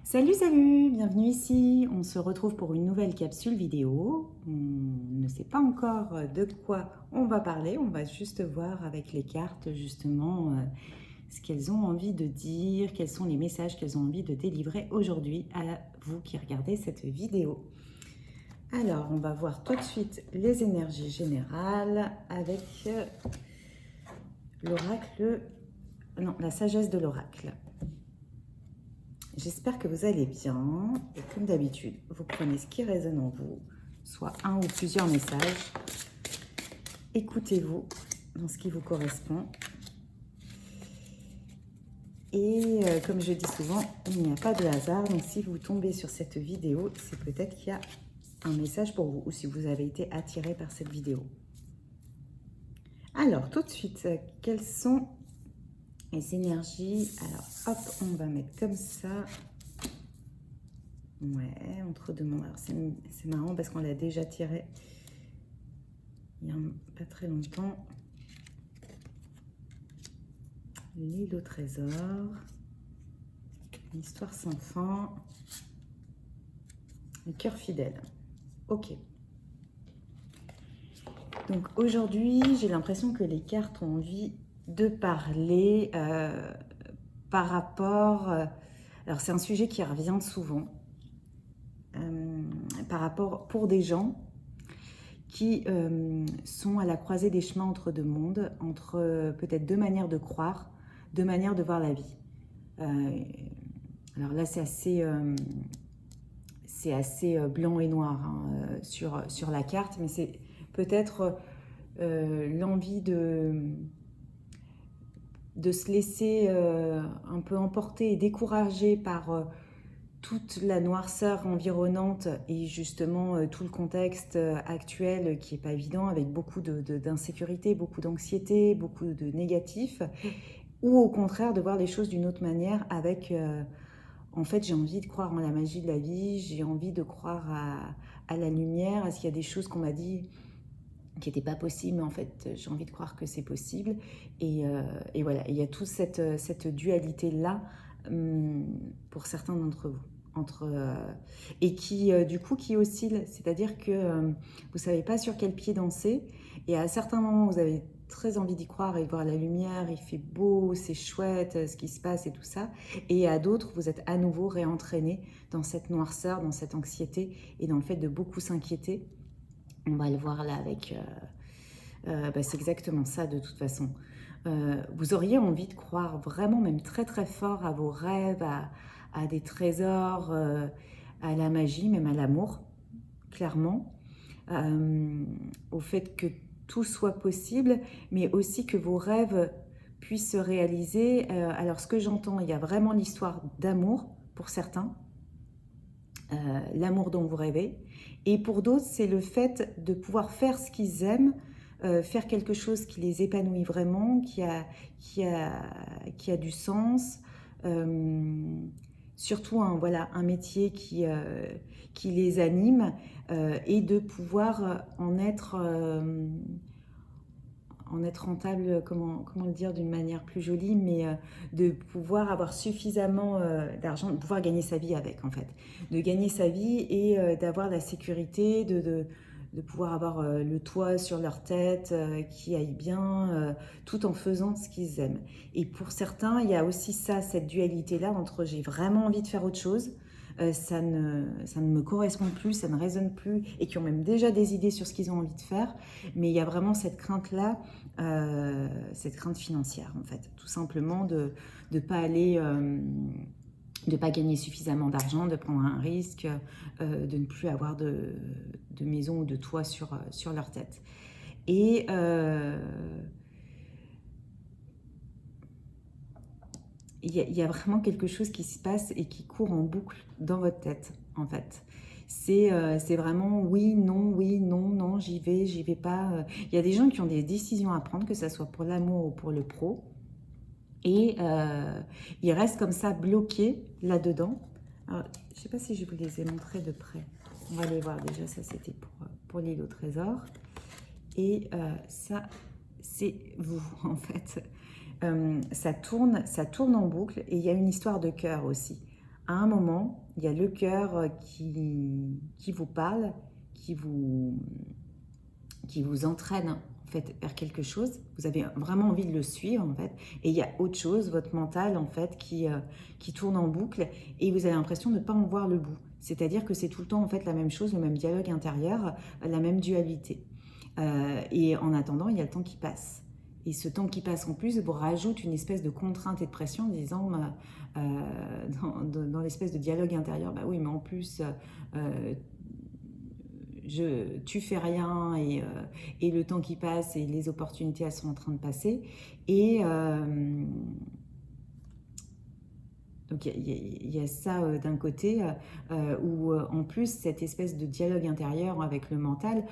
Salut, salut, bienvenue ici. On se retrouve pour une nouvelle capsule vidéo. On ne sait pas encore de quoi on va parler. On va juste voir avec les cartes justement ce qu'elles ont envie de dire, quels sont les messages qu'elles ont envie de délivrer aujourd'hui à vous qui regardez cette vidéo. Alors, on va voir tout de suite les énergies générales avec l'oracle, non, la sagesse de l'oracle. J'espère que vous allez bien et comme d'habitude, vous prenez ce qui résonne en vous, soit un ou plusieurs messages. Écoutez-vous dans ce qui vous correspond. Et comme je dis souvent, il n'y a pas de hasard. Donc si vous tombez sur cette vidéo, c'est peut-être qu'il y a un message pour vous ou si vous avez été attiré par cette vidéo. Alors tout de suite, quelles sont les énergies? Alors hop, on va mettre comme ça. Ouais, entre deux mondes. Alors c'est marrant parce qu'on l'a déjà tiré il n'y a pas très longtemps. L'île au trésor. L'histoire sans fin. Le cœur fidèle. Ok. Donc aujourd'hui, j'ai l'impression que les cartes ont envie de parler par rapport... alors c'est un sujet qui revient souvent. Par rapport pour des gens qui sont à la croisée des chemins entre deux mondes, entre peut-être deux manières de croire, deux manières de voir la vie. Alors là, c'est assez blanc et noir hein, sur la carte, mais c'est peut-être l'envie de se laisser un peu emporter et décourager par toute la noirceur environnante et justement tout le contexte actuel qui n'est pas évident, avec beaucoup d'insécurité, beaucoup d'anxiété, beaucoup de négatifs, ou au contraire de voir les choses d'une autre manière avec, en fait, j'ai envie de croire en la magie de la vie, j'ai envie de croire à la lumière, à ce qu'il y a des choses qu'on m'a dit qui n'étaient pas possibles, mais en fait, j'ai envie de croire que c'est possible. Et voilà, il y a toute cette dualité-là pour certains d'entre vous. Et qui du coup qui oscille, c'est-à-dire que vous ne savez pas sur quel pied danser et à certains moments vous avez très envie d'y croire et de voir la lumière, il fait beau, c'est chouette ce qui se passe et tout ça, et à d'autres vous êtes à nouveau réentraîné dans cette noirceur, dans cette anxiété et dans le fait de beaucoup s'inquiéter. On va le voir là avec c'est exactement ça de toute façon. Vous auriez envie de croire vraiment, même très très fort à vos rêves, à des trésors, à la magie, même à l'amour, clairement. Au fait que tout soit possible, mais aussi que vos rêves puissent se réaliser. Alors ce que j'entends, il y a vraiment l'histoire d'amour pour certains, l'amour dont vous rêvez. Et pour d'autres, c'est le fait de pouvoir faire ce qu'ils aiment, faire quelque chose qui les épanouit vraiment, qui a du sens. Surtout voilà, un métier qui les anime et de pouvoir en être rentable, comment le dire d'une manière plus jolie, mais de pouvoir avoir suffisamment d'argent, de pouvoir gagner sa vie avec, en fait. De gagner sa vie et d'avoir la sécurité, de pouvoir avoir le toit sur leur tête qui aille bien, tout en faisant ce qu'ils aiment. Et pour certains, il y a aussi ça, cette dualité-là entre j'ai vraiment envie de faire autre chose, ça ne me correspond plus, ça ne résonne plus, et qui ont même déjà des idées sur ce qu'ils ont envie de faire, mais il y a vraiment cette crainte-là, cette crainte financière en fait, tout simplement de ne pas aller, de ne pas gagner suffisamment d'argent, de prendre un risque, de ne plus avoir de maison ou de toit sur leur tête. Et il y a vraiment quelque chose qui se passe et qui court en boucle dans votre tête, en fait. C'est vraiment oui, non, non, j'y vais pas. Il y a des gens qui ont des décisions à prendre, que ce soit pour l'amour ou pour le pro, et ils restent comme ça bloqués là-dedans. Alors, je ne sais pas si je vous les ai montrés de près. On va les voir déjà, ça c'était pour l'île au trésor. Et ça, c'est vous, en fait. Ça tourne en boucle et il y a une histoire de cœur aussi. à un moment, il y a le cœur qui vous parle, qui vous, qui vous entraîne en fait vers quelque chose. Vous avez vraiment envie de le suivre en fait. Et il y a autre chose, votre mental en fait, qui tourne en boucle et vous avez l'impression de ne pas en voir le bout. C'est-à-dire que c'est tout le temps en fait la même chose, le même dialogue intérieur, la même dualité. Et en attendant, il y a le temps qui passe. Et ce temps qui passe en plus vous rajoute une espèce de contrainte et de pression en disant, dans l'espèce de dialogue intérieur, bah oui, mais en plus, tu fais rien et le temps qui passe et les opportunités elles sont en train de passer. Et donc il y a ça d'un côté où en plus cette espèce de dialogue intérieur avec le mental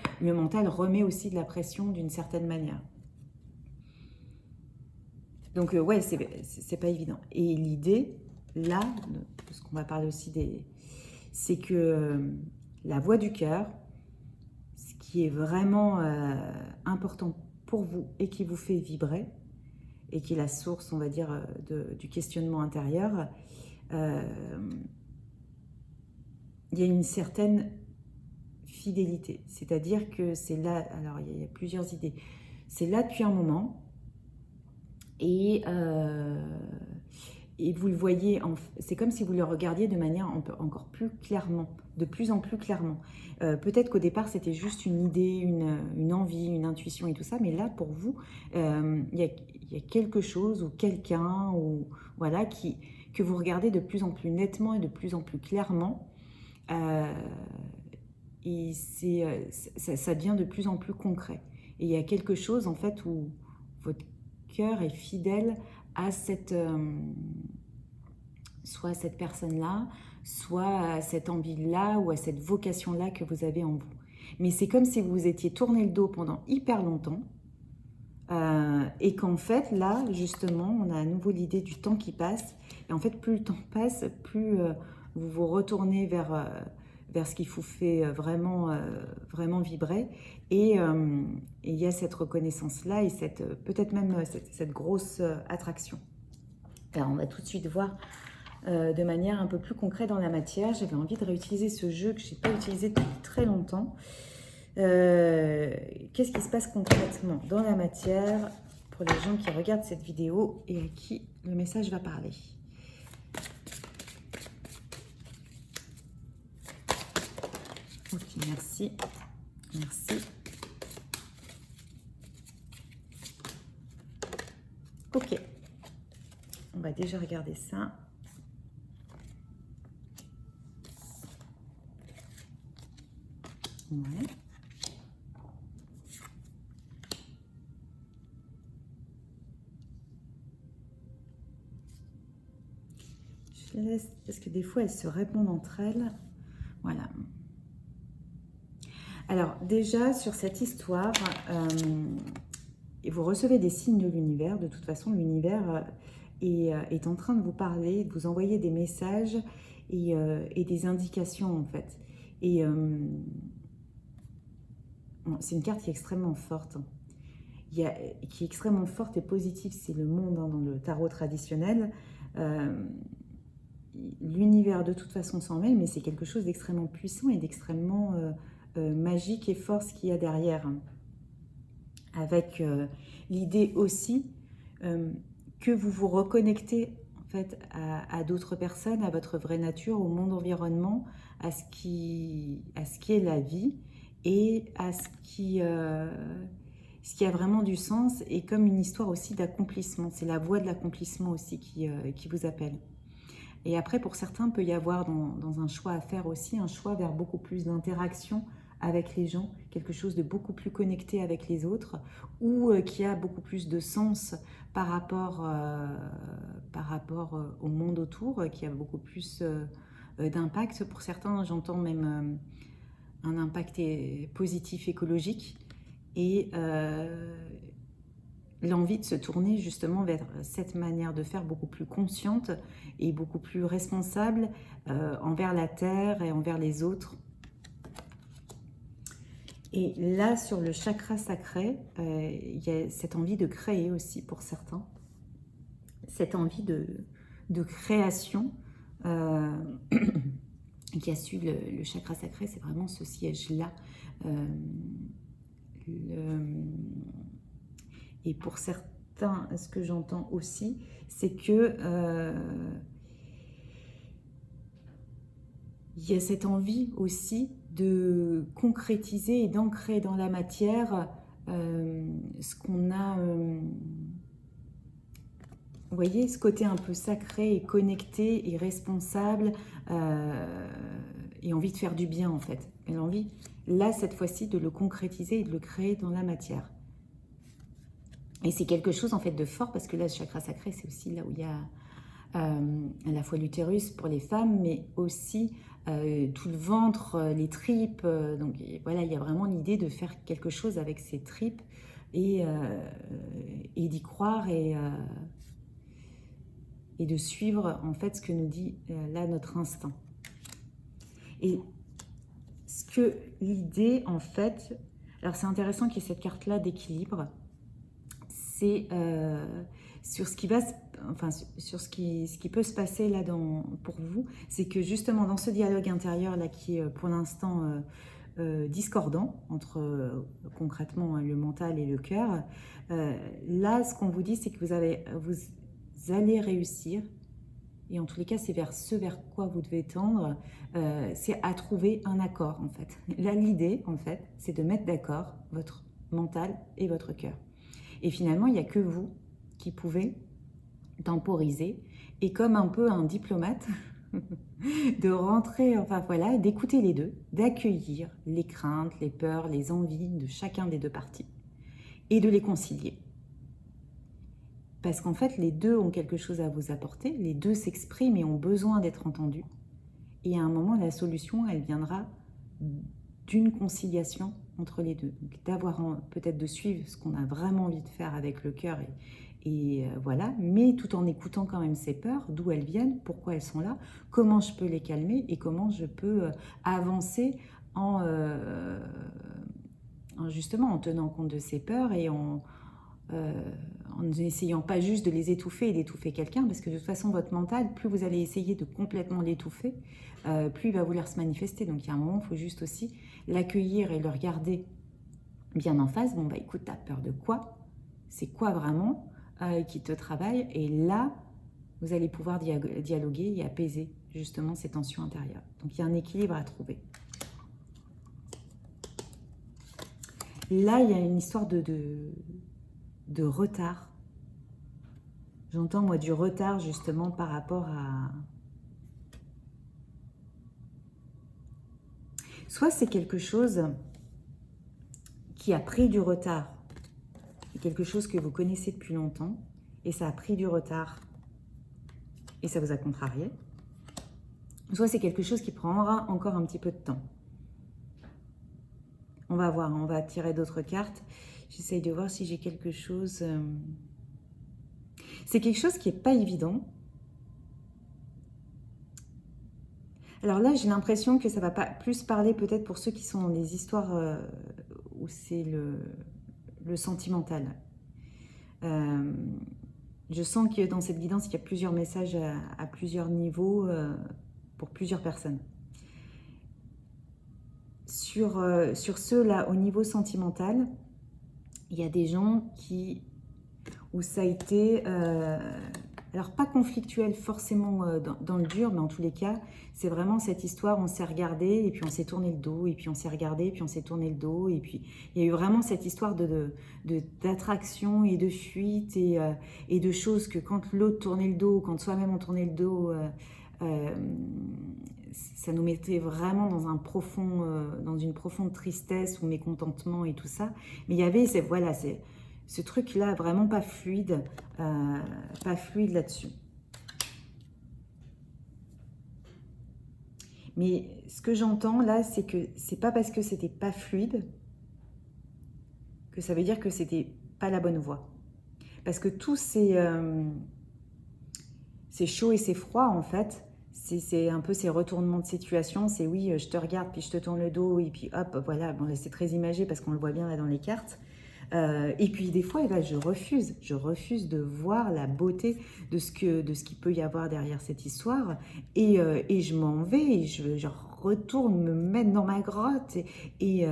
remet aussi de la pression d'une certaine manière. Donc ouais, c'est pas évident. Et l'idée, là, parce qu'on va parler aussi c'est que la voix du cœur, ce qui est vraiment important pour vous et qui vous fait vibrer, et qui est la source, on va dire, du questionnement intérieur, il y a une certaine fidélité. C'est-à-dire que c'est là, alors il y a plusieurs idées, c'est là depuis un moment, et vous le voyez, c'est comme si vous le regardiez de manière encore plus clairement, de plus en plus clairement. Peut-être qu'au départ, c'était juste une idée, une envie, une intuition et tout ça, mais là, pour vous, il y a quelque chose ou quelqu'un voilà, que vous regardez de plus en plus nettement et de plus en plus clairement. Et ça devient de plus en plus concret. Et il y a quelque chose, en fait, où votre cœur est fidèle à soit à cette personne-là, soit à cette envie-là ou à cette vocation-là que vous avez en vous. Mais c'est comme si vous vous étiez tourné le dos pendant hyper longtemps et qu'en fait, là, justement, on a à nouveau l'idée du temps qui passe. Et en fait, plus le temps passe, plus vous vous retournez vers ce qui vous fait vraiment vibrer. Et il y a cette reconnaissance-là et peut-être même cette grosse attraction. Alors, on va tout de suite voir de manière un peu plus concrète dans la matière. J'avais envie de réutiliser ce jeu que je n'ai pas utilisé depuis très longtemps. Qu'est-ce qui se passe concrètement dans la matière pour les gens qui regardent cette vidéo et à qui le message va parler? Ok, merci. Merci. Ok. On va déjà regarder ça. Ouais. Je laisse, parce que des fois elles se répondent entre elles. Voilà. Alors déjà sur cette histoire, vous recevez des signes de l'univers. De toute façon, l'univers est en train de vous parler, de vous envoyer des messages et des indications en fait. Et c'est une carte qui est extrêmement forte. Qui est extrêmement forte et positive, c'est le monde dans le tarot traditionnel. L'univers de toute façon s'en mêle, mais c'est quelque chose d'extrêmement puissant et d'extrêmement magique et fort ce qu'il y a derrière. Avec l'idée aussi que vous vous reconnectez en fait à d'autres personnes, à votre vraie nature, au monde environnement, à ce qui est la vie et à ce qui a vraiment du sens et comme une histoire aussi d'accomplissement. C'est la voie de l'accomplissement aussi qui vous appelle. Et après, pour certains, il peut y avoir dans un choix à faire aussi, un choix vers beaucoup plus d'interaction avec les gens, quelque chose de beaucoup plus connecté avec les autres, ou qui a beaucoup plus de sens par rapport au monde autour, qui a beaucoup plus d'impact. Pour certains, j'entends même un impact positif écologique, et l'envie de se tourner justement vers cette manière de faire beaucoup plus consciente et beaucoup plus responsable envers la Terre et envers les autres. Et là, sur le chakra sacré, il y a cette envie de créer aussi pour certains. Cette envie de création euh, qui a su le chakra sacré, c'est vraiment ce siège-là. Et pour certains, ce que j'entends aussi, c'est que il y a cette envie aussi de concrétiser et d'ancrer dans la matière ce qu'on a, vous voyez, ce côté un peu sacré et connecté et responsable et envie de faire du bien en fait. Et l'envie, là, cette fois-ci, de le concrétiser et de le créer dans la matière. Et c'est quelque chose en fait de fort parce que là, le chakra sacré, c'est aussi là où il y a à la fois l'utérus pour les femmes, mais aussi tout le ventre, les tripes. Donc voilà, il y a vraiment l'idée de faire quelque chose avec ces tripes et d'y croire et de suivre en fait ce que nous dit là notre instinct. Et ce que l'idée en fait, alors c'est intéressant qu'il y ait cette carte là d'équilibre, c'est sur ce qui va enfin sur ce qui peut se passer là pour vous, c'est que justement dans ce dialogue intérieur là qui est pour l'instant discordant entre concrètement le mental et le cœur, là ce qu'on vous dit c'est que vous allez réussir, et en tous les cas c'est vers quoi vous devez tendre, c'est à trouver un accord en fait. Là l'idée en fait c'est de mettre d'accord votre mental et votre cœur. Et finalement, il n'y a que vous qui pouvez temporiser et comme un peu un diplomate, de rentrer, enfin voilà, d'écouter les deux, d'accueillir les craintes, les peurs, les envies de chacun des deux parties et de les concilier. Parce qu'en fait, les deux ont quelque chose à vous apporter, les deux s'expriment et ont besoin d'être entendus. Et à un moment, la solution, elle viendra d'une conciliation entre les deux. D'avoir peut-être de suivre ce qu'on a vraiment envie de faire avec le cœur et voilà, mais tout en écoutant quand même ces peurs, d'où elles viennent, pourquoi elles sont là, comment je peux les calmer et comment je peux avancer justement en tenant compte de ces peurs et en n'essayant pas juste de les étouffer et d'étouffer quelqu'un, parce que de toute façon, votre mental, plus vous allez essayer de complètement l'étouffer, plus il va vouloir se manifester. Donc il y a un moment, il faut juste aussi l'accueillir et le regarder bien en face. Bon, bah écoute, t'as peur de quoi? C'est quoi vraiment qui te travaille? Et là, vous allez pouvoir dialoguer et apaiser justement ces tensions intérieures. Donc il y a un équilibre à trouver. Là, il y a une histoire de retard. J'entends, moi, du retard, justement, par rapport à... Soit c'est quelque chose qui a pris du retard, quelque chose que vous connaissez depuis longtemps, et ça a pris du retard, et ça vous a contrarié. Soit c'est quelque chose qui prendra encore un petit peu de temps. On va voir, on va tirer d'autres cartes. J'essaye de voir si j'ai quelque chose... C'est quelque chose qui n'est pas évident. Alors là, j'ai l'impression que ça va pas plus parler peut-être pour ceux qui sont dans des histoires où c'est le sentimental. Je sens que dans cette guidance, il y a plusieurs messages à plusieurs niveaux pour plusieurs personnes. Sur ceux-là, au niveau sentimental, il y a des gens où ça a été, alors pas conflictuel forcément dans le dur, mais en tous les cas, c'est vraiment cette histoire, on s'est regardé et puis on s'est tourné le dos, et puis on s'est regardé et puis on s'est tourné le dos, et puis il y a eu vraiment cette histoire d'attraction et de fuite et de choses que quand l'autre tournait le dos, quand soi-même on tournait le dos, ça nous mettait vraiment dans une profonde tristesse ou mécontentement et tout ça. Mais il y avait ce truc-là vraiment pas fluide là-dessus. Mais ce que j'entends là, c'est que c'est pas parce que c'était pas fluide que ça veut dire que c'était pas la bonne voie. Parce que tous ces chauds et ces froids, en fait, c'est un peu ces retournements de situation. C'est oui, je te regarde, puis je te tourne le dos, et puis hop, voilà. Bon, là, c'est très imagé parce qu'on le voit bien là dans les cartes. Et puis des fois, eh ben, je refuse de voir la beauté de ce qu'il peut y avoir derrière cette histoire, et je m'en vais, et je retourne me mettre dans ma grotte, et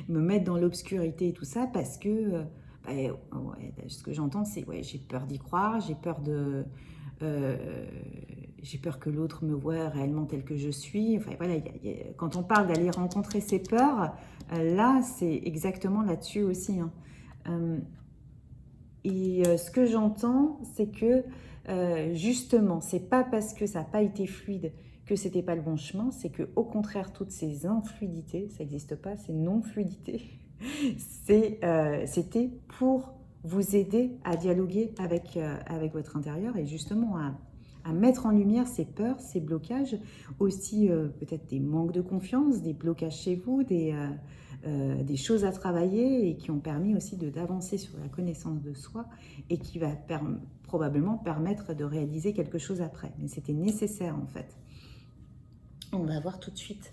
me mettre dans l'obscurité et tout ça, parce que bah, ouais, ce que j'entends, c'est ouais, j'ai peur d'y croire, euh, j'ai peur que l'autre me voie réellement tel que je suis. Enfin voilà, quand on parle d'aller rencontrer ses peurs, là c'est exactement là-dessus aussi, hein. Euh, ce que j'entends, c'est que justement, c'est pas parce que ça n'a pas été fluide que c'était pas le bon chemin, c'est que au contraire, toutes ces influidités, ça n'existe pas, c'est non-fluidité, c'était pour vous aider à dialoguer avec votre intérieur, et justement à mettre en lumière ces peurs, ces blocages, aussi peut-être des manques de confiance, des blocages chez vous, des choses à travailler, et qui ont permis aussi d'avancer sur la connaissance de soi, et qui va probablement permettre de réaliser quelque chose après. Mais c'était nécessaire en fait. On va voir tout de suite.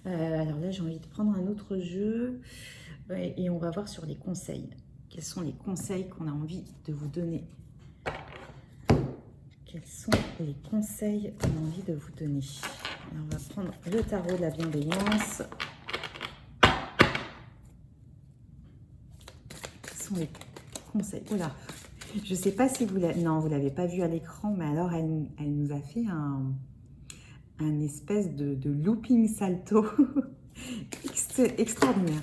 Alors là, j'ai envie de prendre un autre jeu, et on va voir sur les conseils. Quels sont les conseils qu'on a envie de vous donner? Quels sont les conseils qu'on a envie de vous donner? Alors, on va prendre le tarot de la bienveillance. Quels sont les conseils? Oula, je ne sais pas si vous l'avez... Non, vous ne l'avez pas vu à l'écran, mais alors elle nous a fait un espèce de looping salto extraordinaire.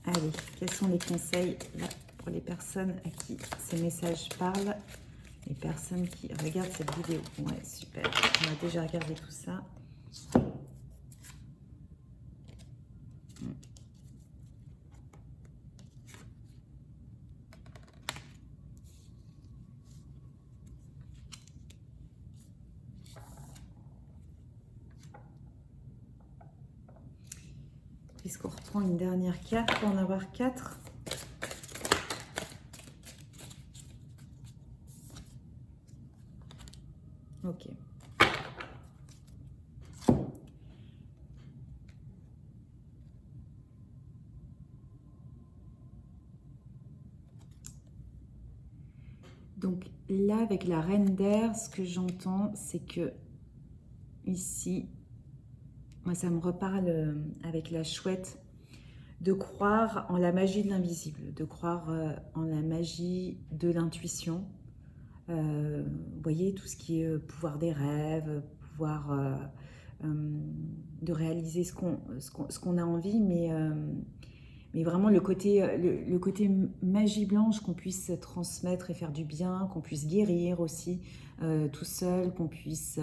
Allez, quels sont les conseils là, pour les personnes à qui ces messages parlent, les personnes qui regardent cette vidéo? Ouais, super. On a déjà regardé tout ça. Est-ce qu'on reprend une dernière carte pour en avoir 4? Ok. Donc là, avec la reine d'air, ce que j'entends, c'est que ici, moi ça me reparle avec la chouette, de croire en la magie de l'invisible, de croire en la magie de l'intuition. Vous voyez, tout ce qui est pouvoir des rêves, pouvoir de réaliser ce qu'on a envie, mais vraiment le côté magie blanche, qu'on puisse transmettre et faire du bien, qu'on puisse guérir aussi tout seul, qu'on puisse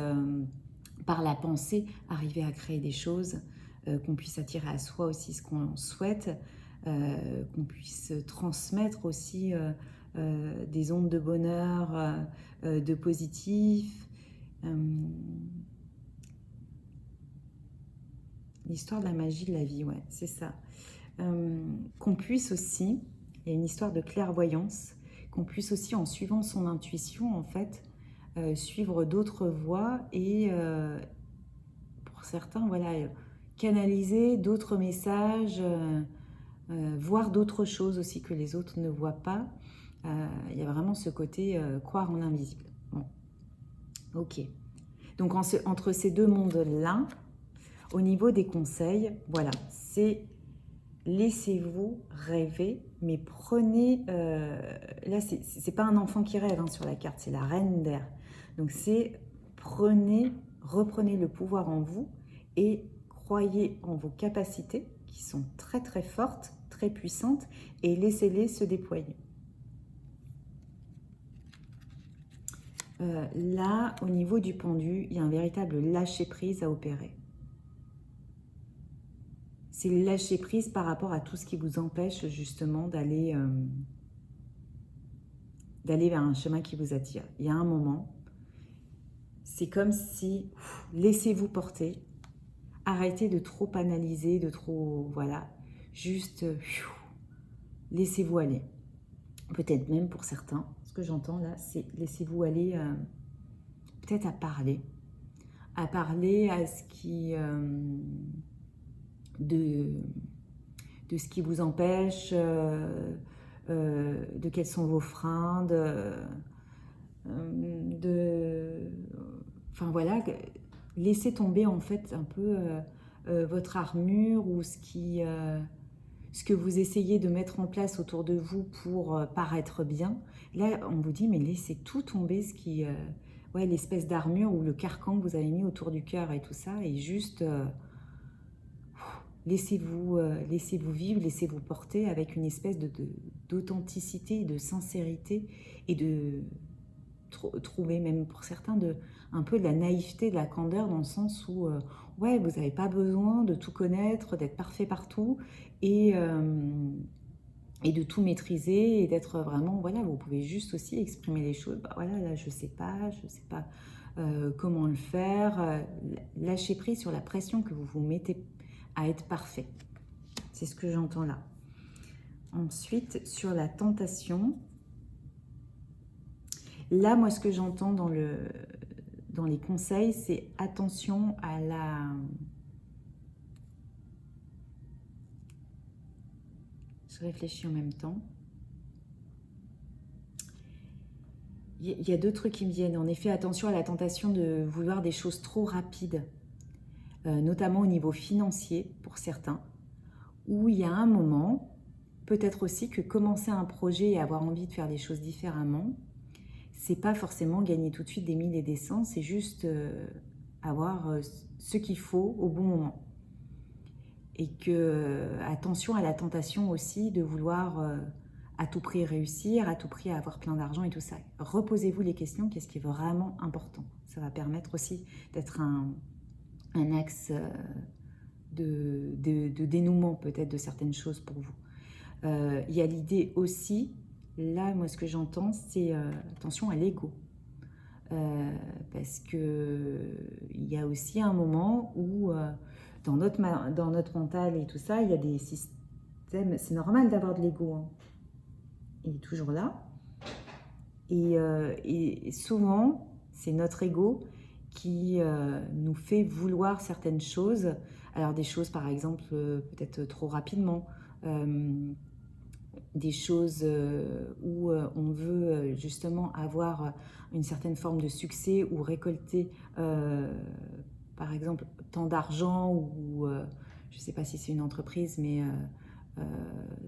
par la pensée arriver à créer des choses, qu'on puisse attirer à soi aussi ce qu'on souhaite, qu'on puisse transmettre aussi des ondes de bonheur, de positif. L'histoire de la magie de la vie, ouais, c'est ça. Qu'on puisse aussi, il y a une histoire de clairvoyance, qu'on puisse aussi, en suivant son intuition, en fait, suivre d'autres voies, et pour certains, voilà, canaliser d'autres messages, voir d'autres choses aussi que les autres ne voient pas. Il y a vraiment ce côté croire en l'invisible. Bon, ok. Donc entre ces deux mondes-là, au niveau des conseils, voilà, c'est laissez-vous rêver, mais prenez... là, c'est pas un enfant qui rêve hein, sur la carte, c'est la reine d'air. Donc c'est reprenez le pouvoir en vous, et croyez en vos capacités qui sont très très fortes, très puissantes, et laissez-les se déployer. Là, au niveau du pendu, il y a un véritable lâcher-prise à opérer. C'est le lâcher-prise par rapport à tout ce qui vous empêche justement d'aller vers un chemin qui vous attire. Il y a un moment, c'est comme si, laissez-vous porter, arrêtez de trop analyser, de trop, voilà, juste laissez-vous aller. Peut-être même pour certains, ce que j'entends là, c'est laissez-vous aller peut-être à parler à parler à ce qui, de ce qui vous empêche, de quels sont vos freins, enfin voilà, laissez tomber en fait un peu votre armure ou ce que vous essayez de mettre en place autour de vous pour paraître bien. Là, on vous dit, mais laissez tout tomber, ouais, l'espèce d'armure ou le carcan que vous avez mis autour du cœur et tout ça, et juste laissez-vous vivre, laissez-vous porter avec une espèce d'authenticité, de sincérité et de trouver même pour certains un peu de la naïveté, de la candeur dans le sens où ouais, vous n'avez pas besoin de tout connaître, d'être parfait partout et de tout maîtriser et d'être vraiment, voilà, vous pouvez juste aussi exprimer les choses. Bah voilà, là je sais pas comment le faire. Lâchez prise sur la pression que vous vous mettez à être parfait. C'est ce que j'entends là. Ensuite, sur la tentation, là, moi, ce que j'entends dans les conseils, c'est attention à la... Je réfléchis en même temps. Il y a deux trucs qui me viennent. En effet, attention à la tentation de vouloir des choses trop rapides, notamment au niveau financier pour certains, où il y a un moment, peut-être aussi que commencer un projet et avoir envie de faire les choses différemment, c'est pas forcément gagner tout de suite des mille et des cents, c'est juste avoir ce qu'il faut au bon moment. Et que attention à la tentation aussi de vouloir à tout prix réussir, à tout prix avoir plein d'argent et tout ça. Reposez-vous les questions, qu'est-ce qui est vraiment important. Ça va permettre aussi d'être un axe de dénouement peut-être de certaines choses pour vous. Il y a l'idée aussi, là moi ce que j'entends c'est attention à l'ego. Parce que il y a aussi un moment où dans notre mental et tout ça, il y a des systèmes, c'est normal d'avoir de l'ego, hein. Il est toujours là. Et souvent, c'est notre ego qui nous fait vouloir certaines choses. Alors des choses par exemple peut-être trop rapidement, des choses où on veut justement avoir une certaine forme de succès ou récolter par exemple tant d'argent ou je ne sais pas si c'est une entreprise mais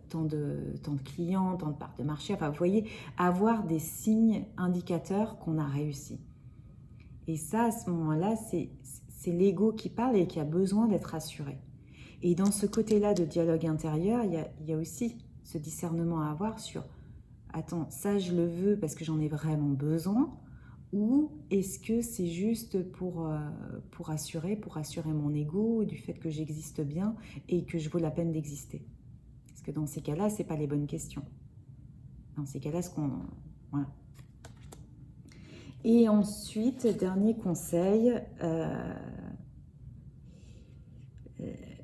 tant de clients, tant de parts de marché, enfin vous voyez, avoir des signes indicateurs qu'on a réussi. Et ça, à ce moment-là, c'est l'ego qui parle et qui a besoin d'être rassuré. Et dans ce côté-là de dialogue intérieur, il y a aussi ce discernement à avoir sur « Attends, ça je le veux parce que j'en ai vraiment besoin » ou est-ce que c'est juste pour rassurer mon ego du fait que j'existe bien et que je vaux la peine d'exister. Parce que dans ces cas-là, ce n'est pas les bonnes questions. Dans ces cas-là, voilà. Et ensuite, dernier conseil,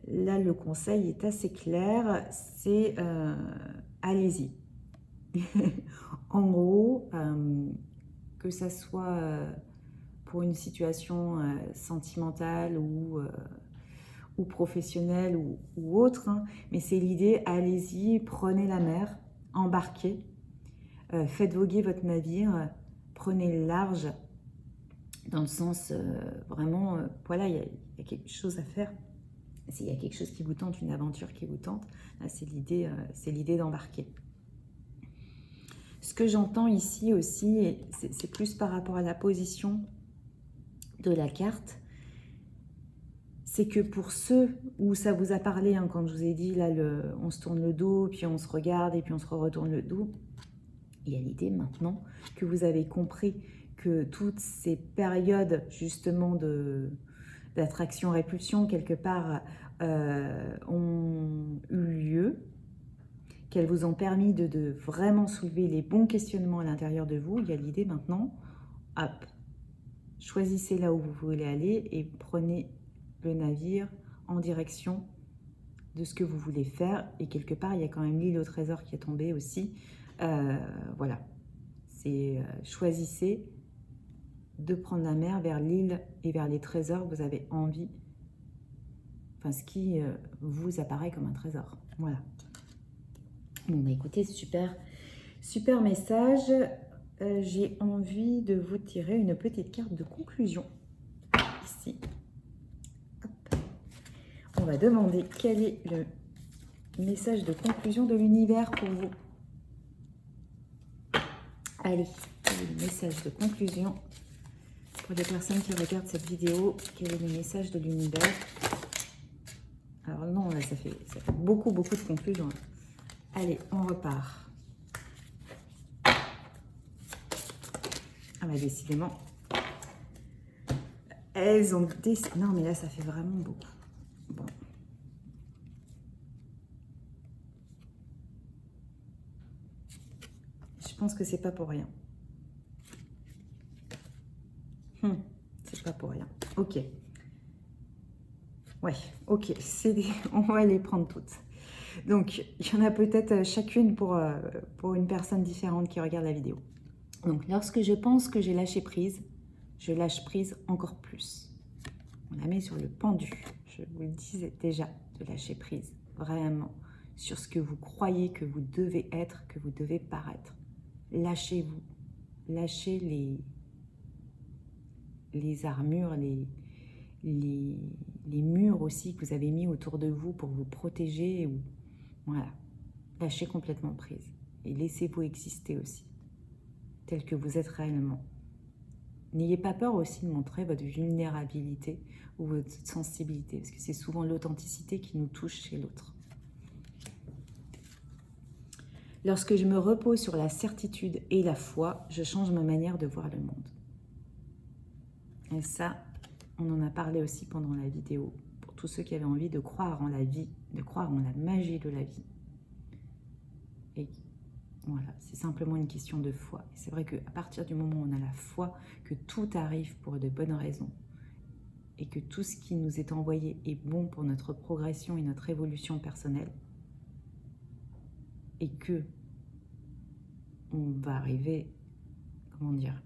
là le conseil est assez clair, c'est allez-y. En gros, que ça soit pour une situation sentimentale ou professionnelle ou autre, hein, mais c'est l'idée, allez-y, prenez la mer, embarquez, faites voguer votre navire, prenez le large, dans le sens vraiment, voilà, il y a quelque chose à faire. S'il y a quelque chose qui vous tente, une aventure qui vous tente, c'est l'idée d'embarquer. Ce que j'entends ici aussi, c'est plus par rapport à la position de la carte, c'est que pour ceux où ça vous a parlé, hein, quand je vous ai dit, là, on se tourne le dos, puis on se regarde, et puis on se retourne le dos, il y a l'idée maintenant que vous avez compris que toutes ces périodes justement d'attraction-répulsion, quelque part, ont eu lieu, qu'elles vous ont permis de vraiment soulever les bons questionnements à l'intérieur de vous. Il y a l'idée maintenant, hop, choisissez là où vous voulez aller et prenez le navire en direction de ce que vous voulez faire. Et quelque part, il y a quand même l'île au trésor qui est tombée aussi. Voilà, c'est choisissez de prendre la mer vers l'île et vers les trésors que vous avez envie, enfin ce qui vous apparaît comme un trésor. Voilà. Bon, bah écoutez, super, super message. J'ai envie de vous tirer une petite carte de conclusion. Ici. Hop. On va demander quel est le message de conclusion de l'univers pour vous. Allez, le message de conclusion pour les personnes qui regardent cette vidéo. Quel est le message de l'univers? Alors non, là, ça fait beaucoup, beaucoup de conclusions. Allez, on repart. Ah bah décidément, elles ont décidé... Non mais là, ça fait vraiment beaucoup. Bon. Je pense que c'est pas pour rien. C'est pas pour rien. Ok. Ouais, ok. On va les prendre toutes. Donc, il y en a peut-être chacune pour une personne différente qui regarde la vidéo. Donc, lorsque je pense que j'ai lâché prise, je lâche prise encore plus. On la met sur le pendu. Je vous le disais déjà, de lâcher prise. Vraiment. Sur ce que vous croyez que vous devez être, que vous devez paraître. Lâchez-vous. Lâchez les armures, les murs aussi que vous avez mis autour de vous pour vous protéger. Voilà. Lâchez complètement prise. Et laissez-vous exister aussi, tel que vous êtes réellement. N'ayez pas peur aussi de montrer votre vulnérabilité ou votre sensibilité, parce que c'est souvent l'authenticité qui nous touche chez l'autre. Lorsque je me repose sur la certitude et la foi, je change ma manière de voir le monde. Et ça, on en a parlé aussi pendant la vidéo, pour tous ceux qui avaient envie de croire en la vie, de croire en la magie de la vie. Et voilà, c'est simplement une question de foi. C'est vrai qu'à partir du moment où on a la foi, que tout arrive pour de bonnes raisons, et que tout ce qui nous est envoyé est bon pour notre progression et notre évolution personnelle, et que on va arriver, comment dire,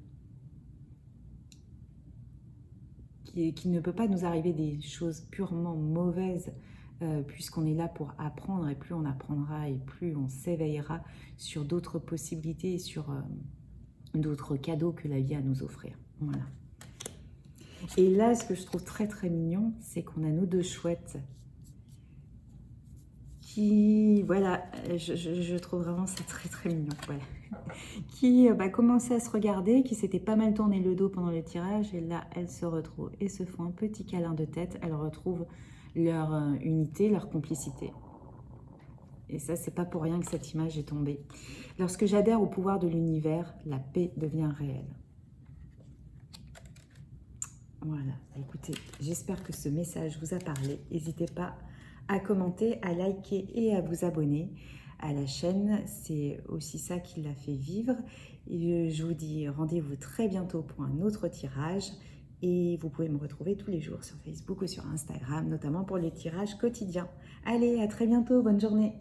qu'il ne peut pas nous arriver des choses purement mauvaises, puisqu'on est là pour apprendre, et plus on apprendra et plus on s'éveillera sur d'autres possibilités et sur d'autres cadeaux que la vie a à nous offrir. Voilà. Et là, ce que je trouve très très mignon, c'est qu'on a nos deux chouettes qui, voilà, je trouve vraiment ça très très mignon, voilà. Qui commençaient à se regarder, qui s'étaient pas mal tourné le dos pendant le tirage, et là elles se retrouvent et se font un petit câlin de tête. Elles retrouvent leur unité, leur complicité. Et ça, c'est pas pour rien que cette image est tombée. Lorsque j'adhère au pouvoir de l'univers, la paix devient réelle. Voilà, écoutez, j'espère que ce message vous a parlé. N'hésitez pas à commenter, à liker et à vous abonner à la chaîne. C'est aussi ça qui l'a fait vivre. Et je vous dis rendez-vous très bientôt pour un autre tirage. Et vous pouvez me retrouver tous les jours sur Facebook ou sur Instagram, notamment pour les tirages quotidiens. Allez, à très bientôt, bonne journée.